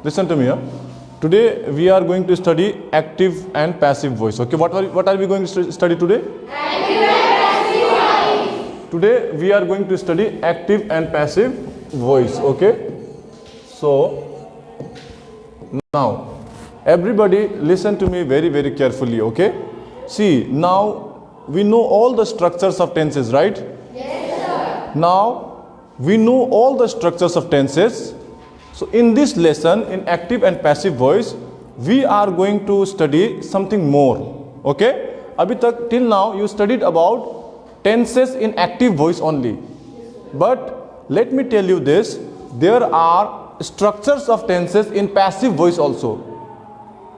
Listen to me. Today we are going to study active and passive voice. Okay, what are we going to study today? Active and passive voice. Today we are going to study active and passive voice. Okay. So now everybody listen to me very carefully. Okay. See, now we know all the structures of tenses, right? Yes, sir. Now we know all the structures of tenses. So in this lesson, in active and passive voice, we are going to study something more. Okay? Abhi tak till now you studied about tenses in active voice only. But let me tell you this, there are structures of tenses in passive voice also.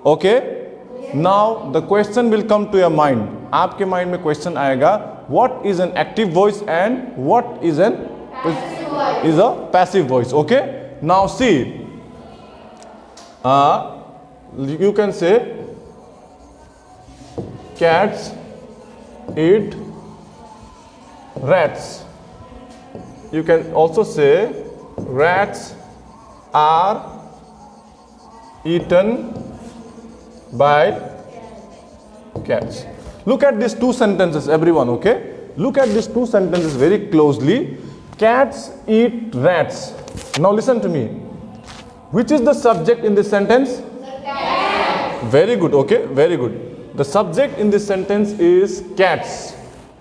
Okay? Now the question will come to your mind. आपके mind में question आएगा, what is an active voice and what is a passive voice? Okay? Now see, you can say cats eat rats. You can also say rats are eaten by cats. Look at these two sentences, everyone, okay? Look at these two sentences very closely. Cats eat rats. Now listen to me. Which is the subject in this sentence? The cat. Very good, okay? Very good. The subject in this sentence is cats.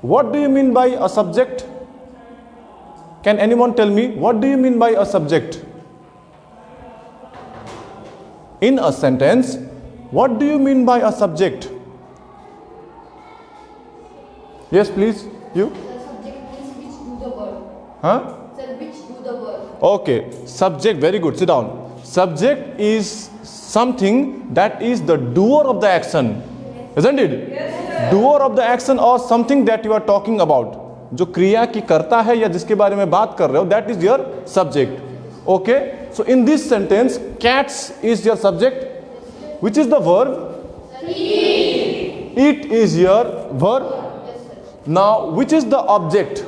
What do you mean by a subject? Can anyone tell me, what do you mean by a subject? In a sentence, what do you mean by a subject? Yes, please, you? The subject means which do the word. Huh? Sir, which do the word. Okay, subject, very good, sit down. Subject is something that is the doer of the action, isn't it? Yes, doer of the action or something that you are talking about. जो क्रिया की करता है या जिसके बारे में बात कर रहे हो, that is your subject. Okay, so in this sentence, cats is your subject. Which is the verb? Eat. It is your verb. Now, which is the object?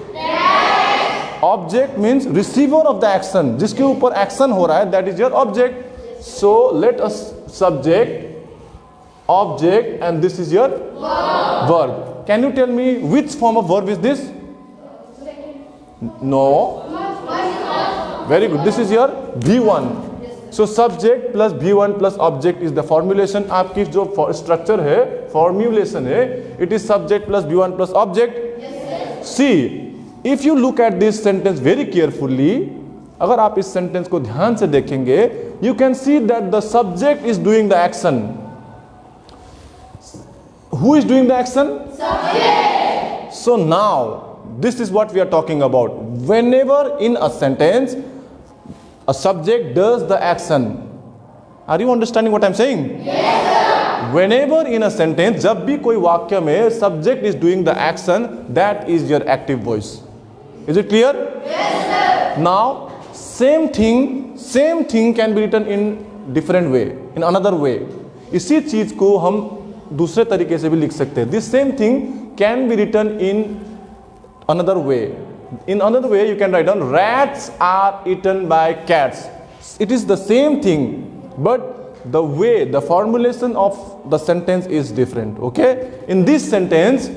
Object means receiver of the action. जिसके ऊपर action हो रहा है, that is your object. So let us subject, object, and this is your verb. Can you tell me which form of verb is this? No. Very good. This is your V1. So subject plus V1 plus object is the formulation. आपकी जो structure है, formulation है, it is subject plus V1 plus object. See. If you look at this sentence very carefully, अगर आप इस sentence को ध्यान से देखेंगे, you can see that the subject is doing the action. Who is doing the action? Subject. So now, this is what we are talking about. Whenever in a sentence, a subject does the action. Are you understanding what I'm saying? Yes, sir. Whenever in a sentence, जब भी कोई वाक्य में subject is doing the action, that is your active voice. Is it clear? Yes, sir. Now, same thing can be written in different way, in another way. इसी चीज को हम दूसरे तरीके से भी लिख सकते हैं. This same thing can be written in another way. In another way, you can write down rats are eaten by cats. It is the same thing, but the way, the formulation of the sentence is different. Okay? In this sentence,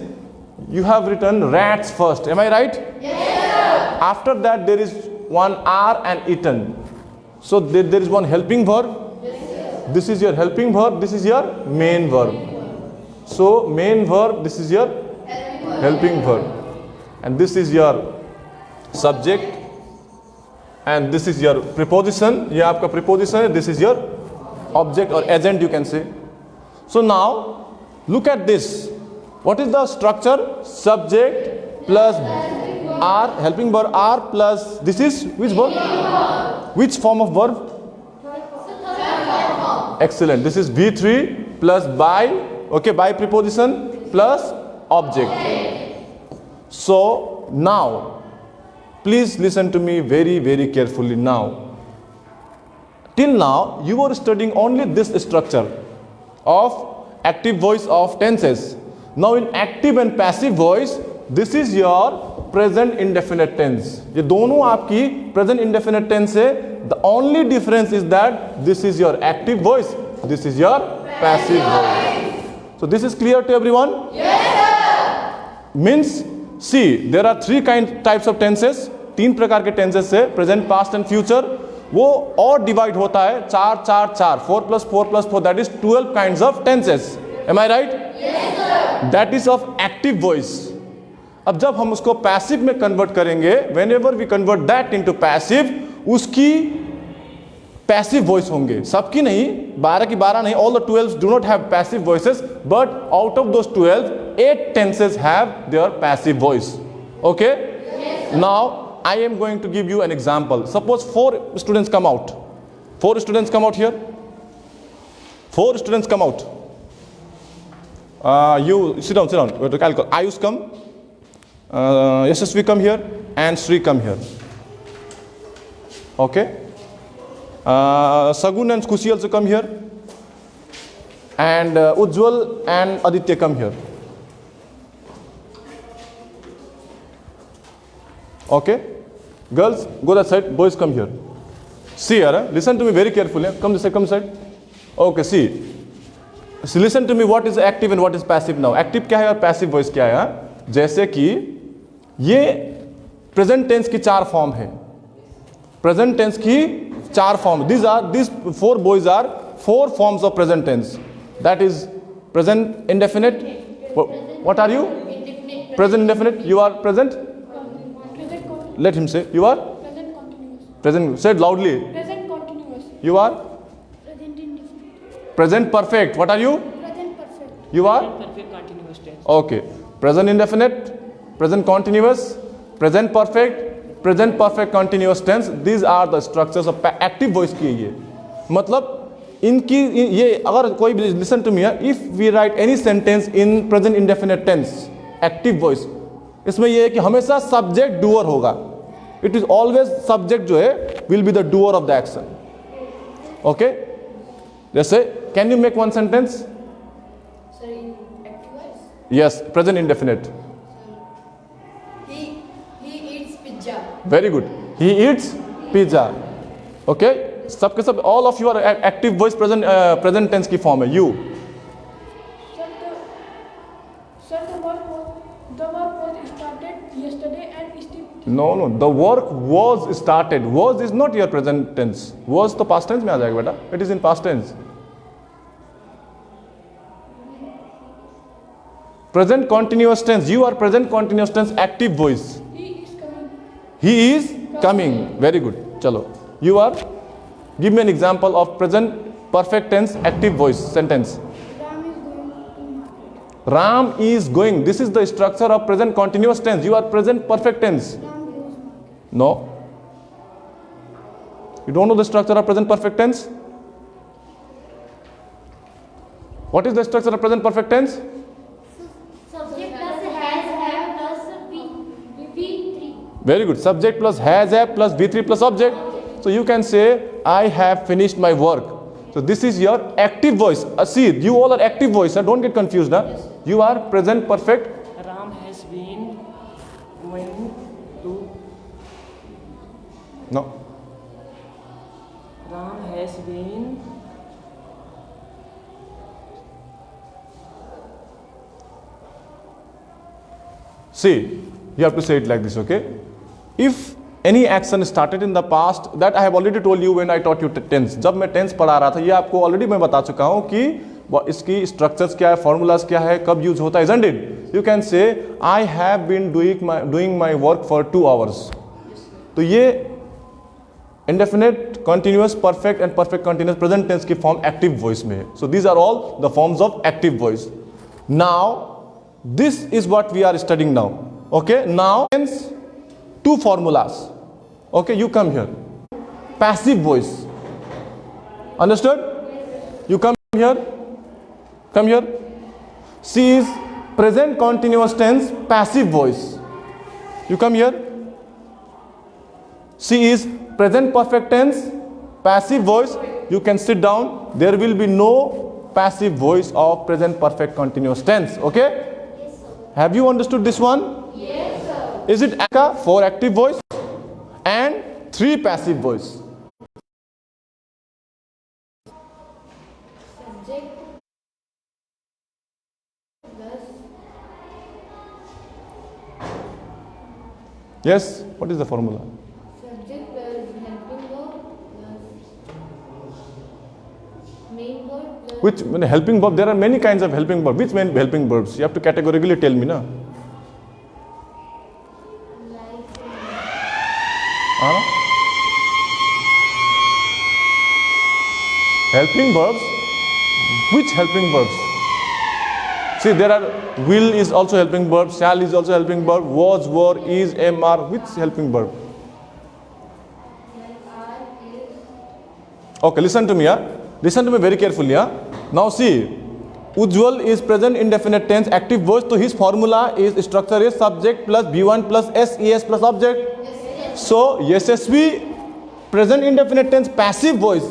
you have written rats first. Am I right? Yes, sir. After that, there is one are and eaten. So there is one helping verb. This is your helping verb. This is your main verb. So main verb, this is your helping verb. And this is your subject. And this is your preposition. ये आपका preposition है. This is your object or agent, you can say. So now, look at this. What is the structure? Subject plus are, helping verb are plus, this is which verb? Which form of verb? Excellent. This is V3 plus by, okay, by preposition plus object. So now, please listen to me very carefully now. Till now, you were studying only this structure of active voice of tenses. Now in active and passive voice, this is your present indefinite tense. ये दोनों आपकी present indefinite tense है. The only difference is that this is your active voice, this is your passive voice. So this is clear to everyone? Yes, sir. Means, see, there are three types of tenses. तीन प्रकार के tenses है, present, past and future. वो और divide होता है 4 4 4, 4 + 4 + 4, that is 12 kinds of tenses. Am I right? Yes, sir. That is of active voice. अब जब हम उसको पैसिव में कन्वर्ट करेंगे, whenever we convert that into passive, उसकी पैसिव वॉइस होंगे. सबकी नहीं, 12 की 12 नहीं, all the 12 do not have passive voices, but out of those 12, 8 tenses have their passive voice. Okay? Now I am going to give you an example. Suppose 4 students come out. 4 students come out here. 4 students come out. You sit down, sit down. Wait, I'll call. Ayush come. Yashasvi come here, and Sri come here. Okay. Sagun and Kushi also come here, and Ujjwal and Aditya come here. Okay, girls go that side, boys come here. See here, listen to me very carefully. Come this side, come this side. Okay, see. So listen to me, what is active and what is passive now. Active क्या है और passive voice क्या है? जैसे कि ये present tense की 4 form है. Present tense की 4 form. These 4 boys are 4 forms of present tense. That is present indefinite. What are you? Indefinite. Present indefinite. You are present. Let him say. You are Present continuous. present. Say it loudly. Present continuous. You are Present indefinite. present perfect. What are you? Present perfect. You are perfect continuous tense. okay. Present indefinite, present continuous, present perfect continuous tense. These are the structures of active voice की ये. मतलब इनकी ये अगर कोई listen to me, if we write any sentence in present indefinite tense, active voice, इसमें ये है कि हमेशा सब्जेक्ट डूअर होगा. इट इज ऑलवेज सब्जेक्ट जो है will be the doer of the action. Okay, जैसे can you make one sentence? Sir, in active voice. Yes, present indefinite. He eats pizza. Very good. He eats pizza. Okay, सबके सब all of your active voice present tense की form है. You Sir, the work was started yesterday and still. No, the work was started. Was is not your present tense. Was तो past tense में आ जाएगा बेटा. It is in past tense. Present continuous tense. You are present continuous tense active voice. He is coming. He is coming. Very good. Chalo. You are. Give me an example of present perfect tense active voice sentence. Ram is going to market. Ram is going. This is the structure of present continuous tense. You are present perfect tense. Ram goes market. No. You don't know the structure of present perfect tense? What is the structure of present perfect tense? Subject plus has, have plus V3. Very good. Subject plus has, have plus V3 plus object. So you can say, I have finished my work. So this is your active voice. See, you all are active voice. Don't get confused. Huh? You are present perfect. Ram has been going to. No. Ram has been. See, you have to say it like this, okay? If any action started in the past, that I have already told you when I taught you tense. जब मैं tense पढ़ा रहा था, ये आपको already मैं बता चुका हूँ कि इसकी structures क्या है, formulas क्या है, कब use होता है, isn't it? You can say, I have been doing my work for 2 hours. तो ये indefinite, continuous, perfect and perfect continuous present tense की form active voice में है. So these are all the forms of active voice. Now, this is what we are studying now. Okay, now hence 2 formulas. Okay, you come here. Passive voice. Understood? You come here. Come here. C is present continuous tense passive voice. You come here. C is present perfect tense passive voice. You can sit down. There will be no passive voice of present perfect continuous tense. Okay? Have you understood this one? Yes, sir. Is it 4 active voice and 3 passive voice? subject plus Yes, what is the formula? subject plus helping verb plus main verb plus Which when helping verb? There are many kinds of helping verb. Which main helping verbs? You have to categorically tell me, na? like Huh? Helping verbs. Which helping verbs? See, there are will is also helping verb, shall is also helping verb, was, were, is, am, are. Which helping verb? are is Okay, listen to me, yeah. Listen to me very carefully, yeah. Now see, Ujjwal is present indefinite tense, active voice. So his formula is structure is subject plus B1 plus SES plus object. So Yashasvi, present indefinite tense, passive voice.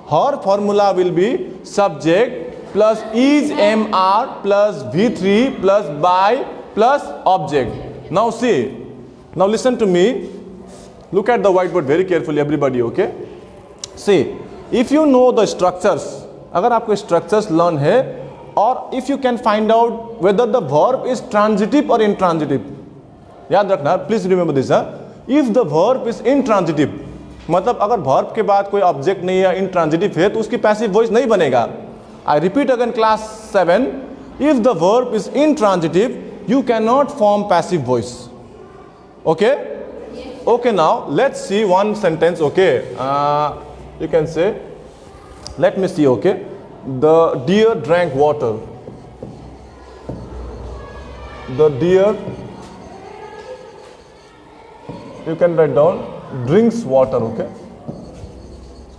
Her formula will be subject plus is MR plus V3 plus by plus object. Now see, now listen to me. Look at the whiteboard very carefully, everybody, okay? See, if you know the structures, अगर आपको structures learn है, or if you can find out whether the verb is transitive or intransitive, याद रखना, please remember this, huh? If the verb is intransitive, मतलब अगर verb के बाद कोई object नहीं है, intransitive है, तो उसकी passive voice नहीं बनेगा. I repeat again, class 7, if the verb is intransitive, you cannot form passive voice. Okay? Okay, now let's see one sentence, okay? You can say, let me see, okay? The deer drank water. The deer, you can write down, drinks water, okay?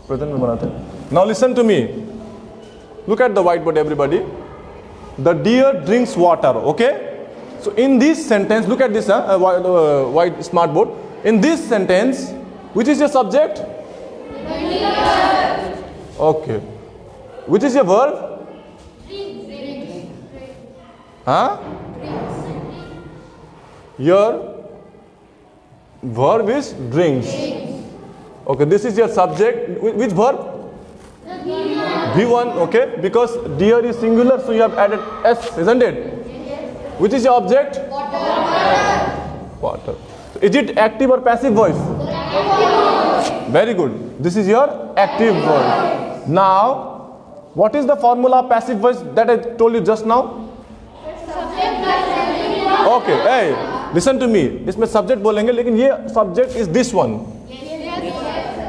Present में बनाते हैं. Now listen to me. Look at the whiteboard, everybody. The deer drinks water, okay? So in this sentence, look at this, white smart board. In this sentence, which is your subject? Okay. Which is your verb? Huh? Your verb is drinks. Okay, this is your subject. Which verb? V1, okay? Because deer is singular, so you have added S, isn't it? Which is your object? Water. So is it active or passive voice? Very good. This is your active voice. Now, what is the formula passive voice that I told you just now? Okay, hey, listen to me. इसमें subject बोलेंगे, लेकिन ये subject is this one.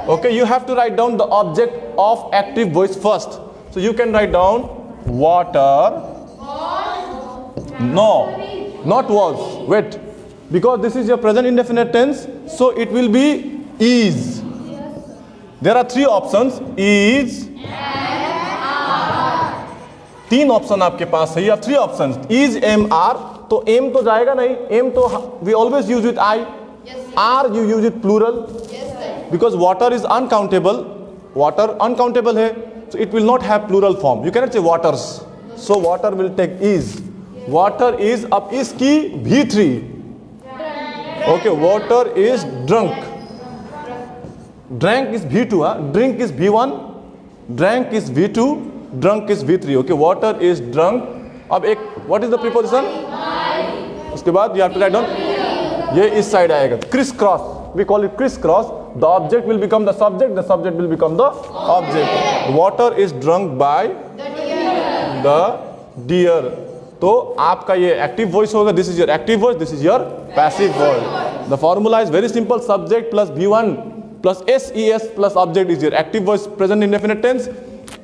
Okay, you have to write down the object of active voice first. So you can write down water. No, not was. Wait, because this is your present indefinite tense, so it will be is. There are three options: is. तीन option आपके पास है. You have three options: is, am, are. तो am तो जाएगा नहीं. am तो we always use with I. are you use it plural. Because water is uncountable. Water uncountable है. So it will not have plural form. You cannot say waters. So water will take is. Water is up is की V3. Okay, water is drunk. Drank is V2. Huh? Drink is V1. Drank is V2. Drunk is V3. Okay, water is drunk. अब एक what is the preposition? उसके बाद you have to write down. ये इस side आएगा. Criss cross. We call it criss cross. The object will become the subject. The subject will become the object. Water is drunk by the deer. तो आपका ये active voice होगा. This is your active voice. This is your passive voice. The formula is very simple. Subject plus B1 plus SES plus object is your active voice, present indefinite tense.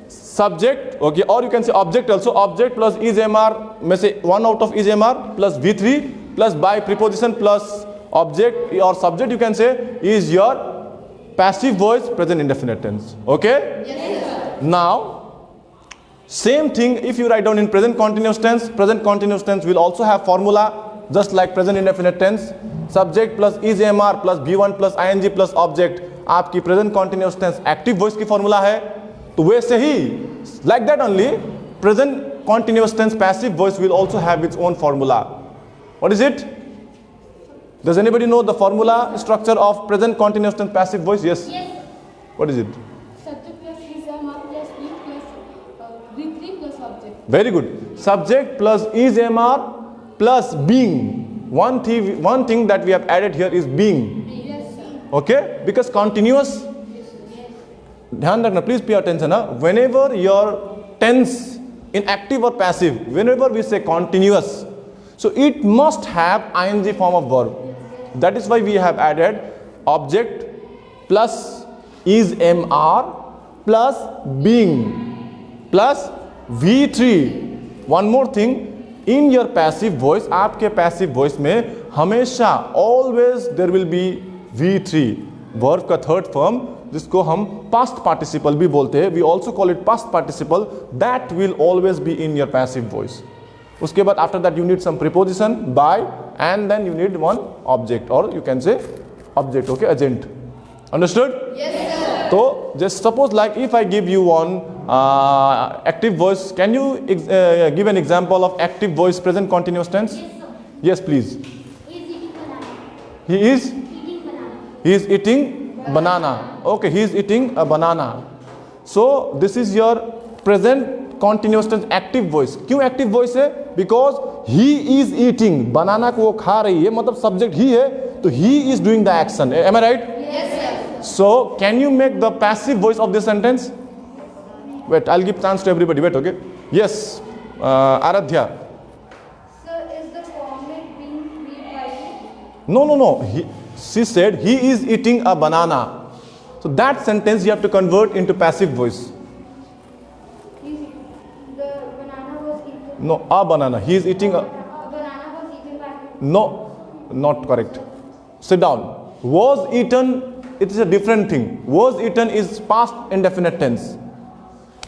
Subject, okay, or you can say object also. Object plus is MR, may say 1 out of is MR plus V3 plus by preposition plus object or subject, you can say is your passive voice, present indefinite tense. Okay? Yes, sir. Now, same thing if you write down in present continuous tense. Present continuous tense will also have formula just like present indefinite tense. Subject plus is MR plus B1 plus ing plus object. आपकी present continuous tense active voice की formula है. तो वैसे ही like that only present continuous tense passive voice will also have its own formula. What is it? Does anybody know the formula structure of present continuous tense passive voice? Yes. Yes. What is it? Subject plus is MR plus V plus retrieve the subject. Very good. Subject plus is MR plus being. One thing that we have added here is being. Yes, sir. Okay? Because continuous. ध्यान रखना, please pay attention. Whenever your tense in active or passive, whenever we say continuous, so it must have ing form of verb. That is why we have added object plus is MR plus being plus V3. One more thing, in your passive voice, आपके passive voice में हमेशा always there will be V3, verb का third form, जिसको हम past participle भी बोलते हैं. We also call it past participle. That will always be in your passive voice. उसके बाद after that you need some preposition by, and then you need one object, or you can say object. Okay, agent. Understood? Yes, sir. So just suppose like if I give you one active voice, can you give an example of active voice present continuous tense? Yes, sir. Yes, please. He is He eating banana. is eating banana. Okay, he is eating a banana. So this is your present continuous tense active voice. क्यों active voice है? Because he is eating banana को वो खा रही है, मतलब subject he है, तो he is doing the action. Am I right? Yes, sir. So can you make the passive voice of this sentence? Wait, I'll give chance to everybody. Wait, okay? Yes, Aradhya. Sir, is the comment being made by No. She said he is eating a banana. So that sentence you have to convert into passive voice. the banana was eaten? No, a banana. He is eating a. The banana was eaten by No, not correct. Sit down. Was eaten, it is a different thing. Was eaten is past indefinite tense.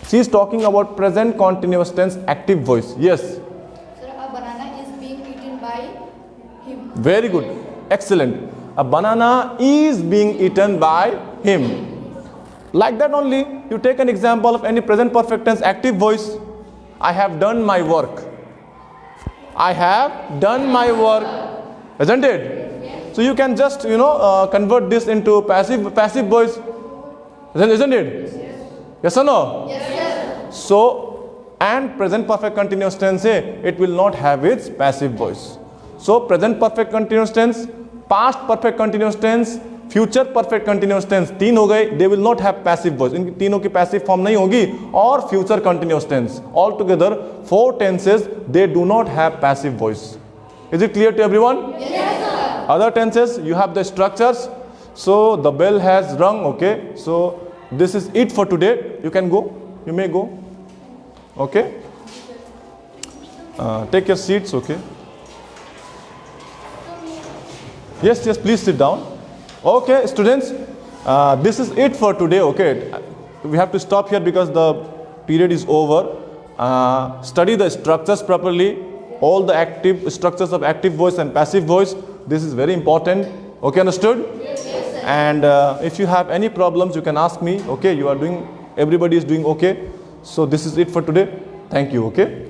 She is talking about present continuous tense active voice. Yes. Sir, a banana is being eaten by him. Very good. Excellent. A banana is being eaten by him. Like that only, you take an example of any present perfect tense active voice. I have done my work. I have done my work. Isn't it? So you can just, convert this into passive voice. Isn't it? Yes or no? Yes, sir. So, and present perfect continuous tense, it will not have its passive voice. So, present perfect continuous tense, past perfect continuous tense, future perfect continuous tense, तीन हो गए, they will not have passive voice. इन तीनों की passive form नहीं होगी, और future continuous tense. Altogether, 4 tenses, they do not have passive voice. Is it clear to everyone? Yes, sir. Other tenses, you have the structures. So, the bell has rung, okay. So, this is it for today. You can go. You may go. Okay. Take your seats, okay. Yes, please sit down. Okay, students, this is it for today, okay. We have to stop here because the period is over. Study the structures properly, all the active structures of active voice and passive voice. This is very important. Okay, understood? Yes, sir. And if you have any problems, you can ask me. Okay, everybody is doing okay. So this is it for today. Thank you, okay.